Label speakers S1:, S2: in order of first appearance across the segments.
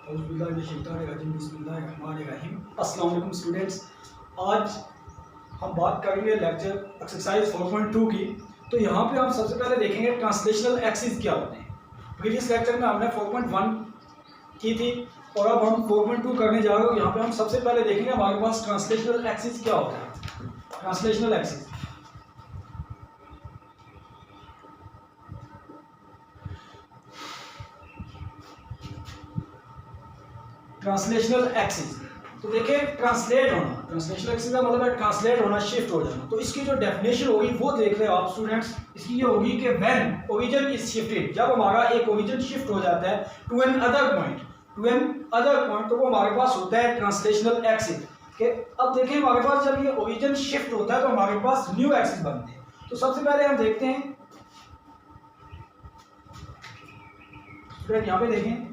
S1: अस्सलाम वालेकुम स्टूडेंट्स, आज हम बात करेंगे लेक्चर एक्सरसाइज 4.2 की। तो यहाँ पे हम सबसे पहले देखेंगे ट्रांसलेशनल एक्सिस क्या होते हैं। प्रीवियस लेक्चर में हमने 4.1 की थी और अब हम 4.2 करने जा रहे हो। यहाँ पे हम सबसे पहले देखेंगे हमारे पास ट्रांसलेशनल एक्सिस क्या होता है। ट्रांसलेशनल एक्सिस ट्रांसलेशनल एक्सिस तो देखिए ट्रांसलेट होना, ट्रांसलेशनल एक्सिस का मतलब है ट्रांसलेट होना, शिफ्ट हो जाना। तो इसकी जो डेफिनेशन होगी वो देख रहे हो आप स्टूडेंट्स। इसकी ये होगी कि व्हेन ओरिजिन इज शिफ्टेड, जब हमारा एक ओरिजिन शिफ्ट हो जाता है टू एन अदर पॉइंट, तो वो हमारे पास होता है ट्रांसलेशनल एक्सिस के। अब देखें हमारे पास जब ये ओरिजिन शिफ्ट होता है तो हमारे पास न्यू एक्सिस बनते हैं। तो सबसे पहले हम देखते हैं स्टूडेंट, यहाँ पे देखें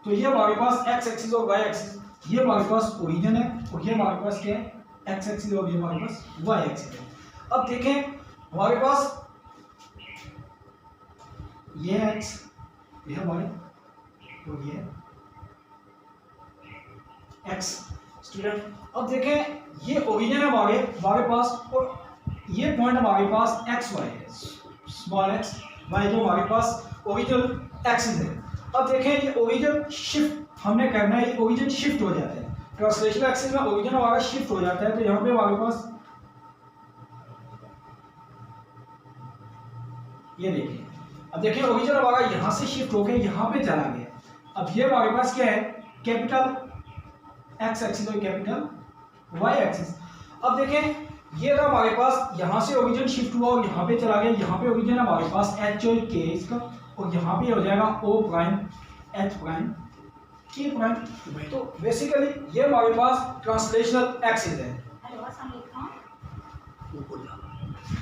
S1: तो ये हमारे पास एक्स एक्सिस और वाई एक्सिस, ये हमारे पास ओरिजिन है और ये हमारे पास क्या है, एक्स एक्सिस, और ये हमारे पास वाई एक्सिस है। अब देखें हमारे पास ये एक्स, ये हमारे, और ये एक्स स्टूडेंट। अब देखें ये ओरिजिन है हमारे पास, और ये पॉइंट हमारे पास एक्स वाई है, स्मॉल एक्स वाई, जो हमारे पास ओरिजिनल एक्सिस है। अब देखें ये ओरिजिन शिफ्ट हमने करना है, ये ओरिजिन शिफ्ट हो जाता है ट्रांसलेशनल एक्सिस में, ओरिजिन हमारा शिफ्ट हो जाता है। तो यहाँ पे हमारे पास ये देखिए, अब देखिए ओरिजिन हमारा यहाँ से शिफ्ट होकर यहाँ पे चला गया। अब ये हमारे पास क्या है, कैपिटल एक्स एक्सिस और कैपिटल वाई एक्सिस। अब देखें ये रहा हमारे पास, यहाँ से ओरिजिन शिफ्ट हुआ और यहाँ पे चला गया। यहाँ पे ओरिजिन हमारे पास एच और के इसका, और यहाँ पे हो जाएगा ओ प्राइम एच प्राइम के प्राइम। तो बेसिकली ये हमारे पास ट्रांसलेशनल एक्सिस है।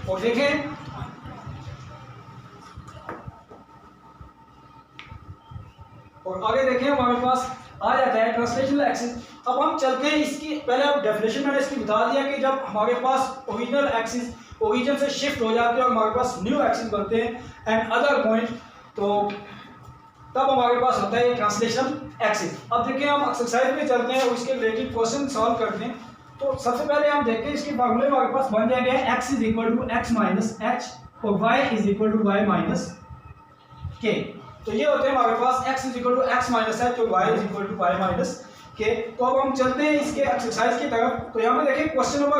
S1: और देखें और आगे देखें हमारे पास आ जाता है ट्रांसलेशनल एक्सिस। अब हम चलते हैं इसकी, पहले अब डेफिनेशन मैंने इसकी बता दिया कि जब हमारे पास ओरिजिनल एक्सिस ओरिजिन से शिफ्ट हो जाते हैं और हमारे पास न्यू एक्सिस बनते हैं एंड अदर पॉइंट, तो तब हमारे पास होता है ट्रांसलेशनल एक्सिस। अब देखिए हम एक्सरसाइज में चलते हैं और इसके रिलेटेड क्वेश्चन सॉल्व करते हैं। तो सबसे पहले हम देखते हैं इसके फार्मूले हमारे पास बन जाएंगे x is equal to X minus H और y is equal to Y minus K. तो ये होते हैं हमारे पास x is equal to X minus H और y is equal to Y minus K. तो अब हम चलते हैं इसके एक्सरसाइज की तरफ। तो यहाँ पे देखिए क्वेश्चन नंबर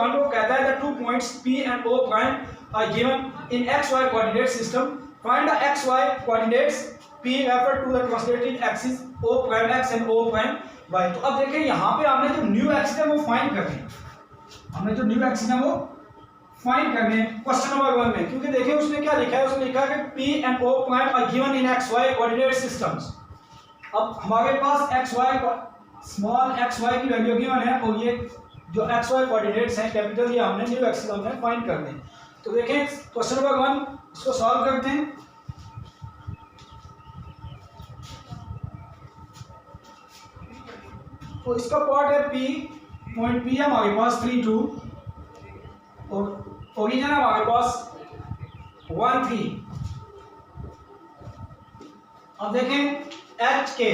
S1: 1 वो कहता है the 2 points P and O prime are given in XY coordinate system, find the XY coordinates P refer to the translated axis O prime x and O prime y। तो अब देखें यहाँ पे हमने जो न्यू एक्सिस है वो find करनी है, हमने जो न्यू एक्सिस है वो फाइंड करने हैं क्वेश्चन नंबर 1 में। क्योंकि देखिए उसने क्या लिखा है, उसने लिखा है कि P and O prime are given in XY coordinate systems. अब हमारे पास XY स्मॉल xy की वैल्यू गिवन है और ये जो XY कोऑर्डिनेट्स हैं कैपिटल, ये हमने न्यू एक्सिस हमने फाइंड करने हैं। तो देखें क्वेश्चन नंबर 1 इसको सॉल्व करते हैं। तो इसका पार्ट है P, पॉइंट P है हमारे पास 3 2 और ओरिजिन है हमारे पास 1 3। अब देखें H के,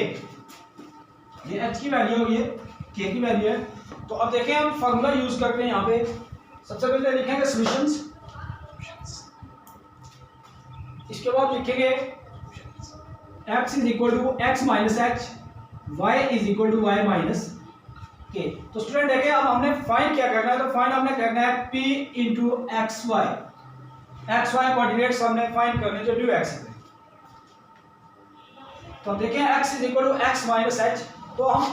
S1: ये H की वैल्यू होगी, ये K की वैल्यू है। तो अब देखें हम फार्मूला यूज करते हैं। यहाँ पे सबसे पहले लिखेंगे सॉल्यूशंस, इसके बाद लिखेंगे x is equal to X minus H, y is equal to Y minus K. तो स्टूडेंट देखें अब हमने फाइंड क्या करना है, तो फाइंड हमने करना है p into X Y coordinates हमने फाइंड करने जो न्यू एक्सिस है। तो अब देखें x is equal to X minus H, तो हम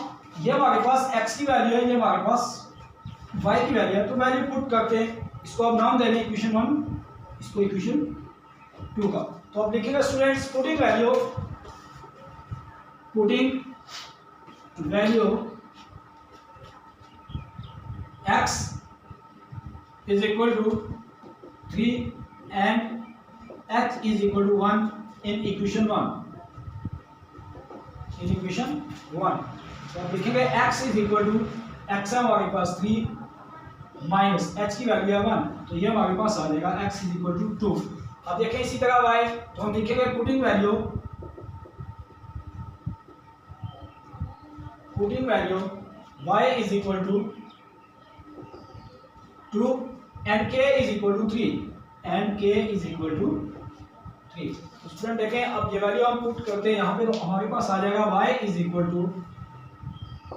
S1: ये हमारे पास x की वैल्यू है, ये हमारे पास y की वैल्यू है। तो वैल्यू पुट करते हैं, इसको अब नाम देंगे इक्वेशन 1, इसको इक्वेशन 2 का। तो अब लिखेंगे students putting value x is equal to 3 and h is equal to 1 in equation 1। तो अब लिखेंगे x is equal to x है हमारे पास 3 माइनस h की वैल्यू है 1, तो ये हमारे पास आ जाएगा x इज इक्वल टू 2। अब देखें इसी तरह y, तो हम लिखेंगे putting value putting value y is equal to 2 and k is equal to 3 and k is equal to 3। तो स्टूडेंट देखें, अब ये वैल्यू हम पुट करते हैं यहाँ पे, तो हमारे पास आ जाएगा y is equal to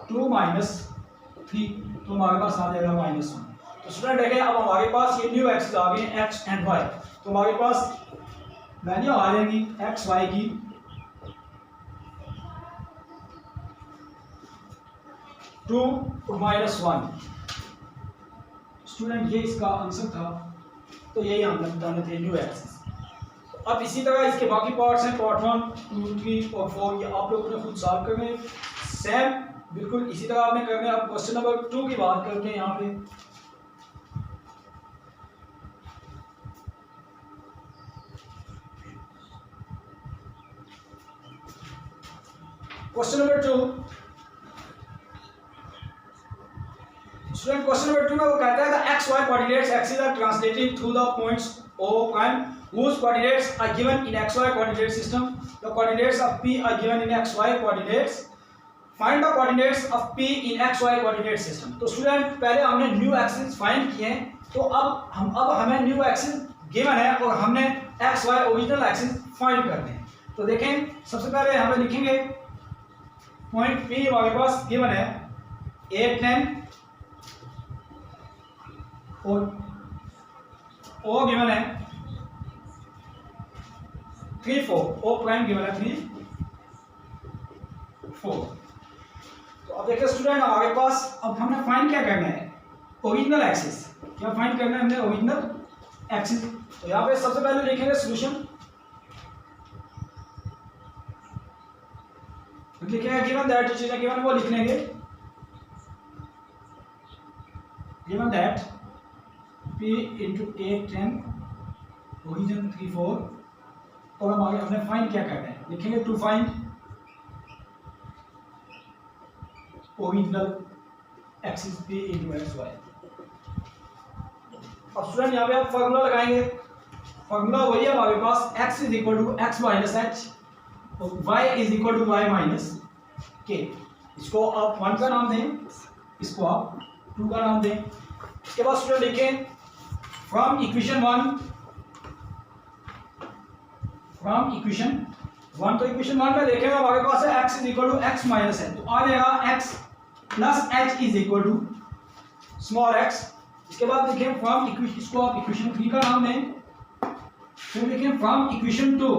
S1: 2 minus 3, तो हमारे पास आ जाएगा -1। तो स्टूडेंट देखें, अब हमारे पास ये न्यू एक्सिस आ गए x एंड y, तो हमारे पास वैल्यू आ जाएगी x y की 2 -1। स्टूडेंट ये इसका आंसर था, तो यही हमने बताने थे न्यू एक्सिस। अब इसी तरह इसके बाकी पार्ट्स हैं, पार्ट 1, 2, 3 और 4, ये आप लोगों ने खुद सॉल्व करने, सेम बिल्कुल इसी तरह आपने करने। अब क्वेश्चन नंबर 2 की बात करते हैं यहाँ पे। Question number 2, student question number 2 में वो कहता है the x Y coordinates axis are translated through the points O prime whose coordinates are given in xy coordinate system. The coordinates of P are given in xy coordinates. Find the coordinates of P in xy coordinate system. तो student पहले हमने new axis find किए हैं, तो अब हमें new axis given है और हमने x y original axis find करने हैं। तो देखें, सबसे पहले हमें लिखेंगे पॉइंट P हमारे पास गिवन है 8, 10 और O गिवन है 3, 4, O प्राइम गिवन है 3, 4। तो अब देखिए स्टूडेंट, हमारे पास अब हमने फाइंड क्या करना है, ओरिजिनल एक्सिस। क्या फाइंड करना है हमने, ओरिजिनल एक्सिस। तो यहाँ पे सबसे पहले लिखेंगे सॉल्यूशन, लिखेंगे गिवन दैट, जो चीजें गिवन वो लिख लेंगे, given that P into 8, 10 origin 3, 4, और हमारे हमने फाइंड क्या करना है, लिखेंगे to find original axis P into x y। अब स्टूडेंट यहाँ पे आप फॉर्मूला लगाएंगे, फॉर्मूला वही है हमारे पास, x is equal to x minus H और y is equal to y minus k. इसको आप 1 का नाम दें, इसको आप 2 का नाम दें। इसके बाद स्टूडेंट लिखें फ्रॉम इक्वेशन 1, फ्रॉम इक्वेशन 1, तो इक्वेशन 1 में देखेंगे हमारे पास है x is equal to x minus H, तो आ जाएगा x plus h is equal to small x। इसके बाद लिखें फ्रॉम इक्वेशन, इसको आप इक्वेशन 3 का नाम दें, फिर लिखें फ्रॉम इक्वेशन 2,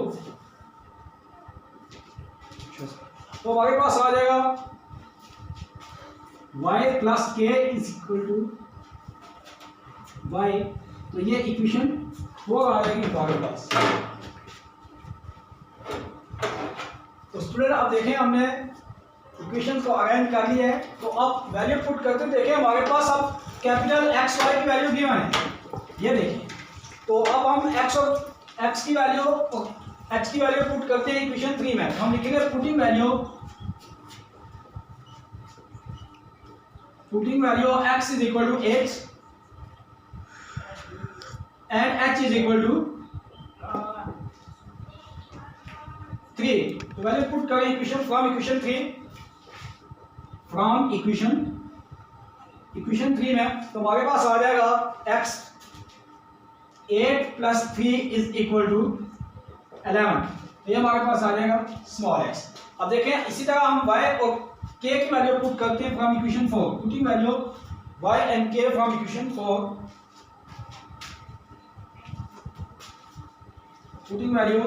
S1: तो हमारे पास आ जाएगा y प्लस के इज इक्वल टू y, तो ये इक्वेशन 4 आ जाएगी हमारे पास। तो स्टूडेंट अब देखें, हमने इक्वेशन को अरेंज कर लिया है, तो अब वैल्यू पुट करते देखें हमारे पास अब कैपिटल एक्स वाई की वैल्यू गिवन है, ये देखिए। तो अब हम एक्स और एक्स की वैल्यू पुट करते हैं इक्वेशन 3 में। हम लिखेंगे putting value x is equal to 8 and h is equal to 3। तो वैल्यू पुट करें इक्वेशन फ्रॉम इक्वेशन 3 में, तो हमारे पास आ जाएगा x 8 plus 3 is equal to 11, तो ये हमारे पास आ जाएगा स्मॉल x। अब देखें इसी तरह हम y और k की वैल्यू पुट करते हैं from equation 4, putting value y and k from equation 4, putting value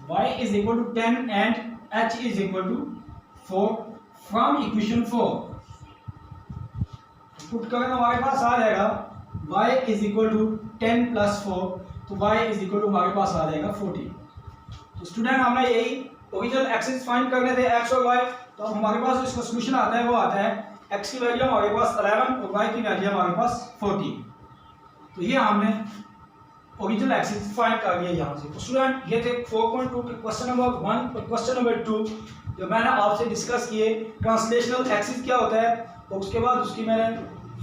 S1: y is equal to 10 and h is equal to 4 from equation 4। Put करें तो हमारे पास आ जाएगा y is equal to 10 plus 4, तो y is equal to हमारे पास आ जाएगा 40। तो स्टूडेंट हमने यही ओरिजिनल एक्सिस फाइंड करने थे x और y, तो अब हमारे पास इसका सॉल्यूशन आता है, वो आता है x की वैल्यू हमारे पास 11 और y की वैल्यू हमारे पास 40। तो ये हमने ओरिजिनल एक्सिस फाइंड कर लिया यहाँ से। तो स्टूडेंट ये थे 4.2 के क्वेश्चन नंबर 1 और क्वेश्चन नंबर 2 जो मैंने आपसे डिस्कस किए। ट्रांसलेशनल एक्सिस क्या होता है, और उसके बाद उसकी मैंने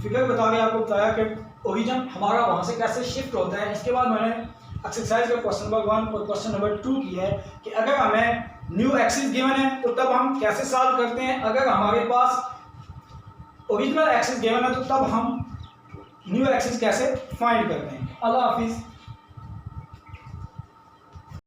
S1: फिगर बता के आपको बताया कि ओरिजिन हमारा वहाँ से कैसे शिफ्ट होता है। इसके बाद मैंने एक्सरसाइज का क्वेश्चन नंबर 1 और क्वेश्चन नंबर 2 की है कि अगर हमें न्यू एक्सिस गिवन है तो तब हम कैसे सॉल्व करते हैं, अगर हमारे पास ओरिजिनल एक्सिस गिवन है तो तब हम न्यू एक्सिस कैसे फाइंड करते हैं। अल्लाह हाफिज़।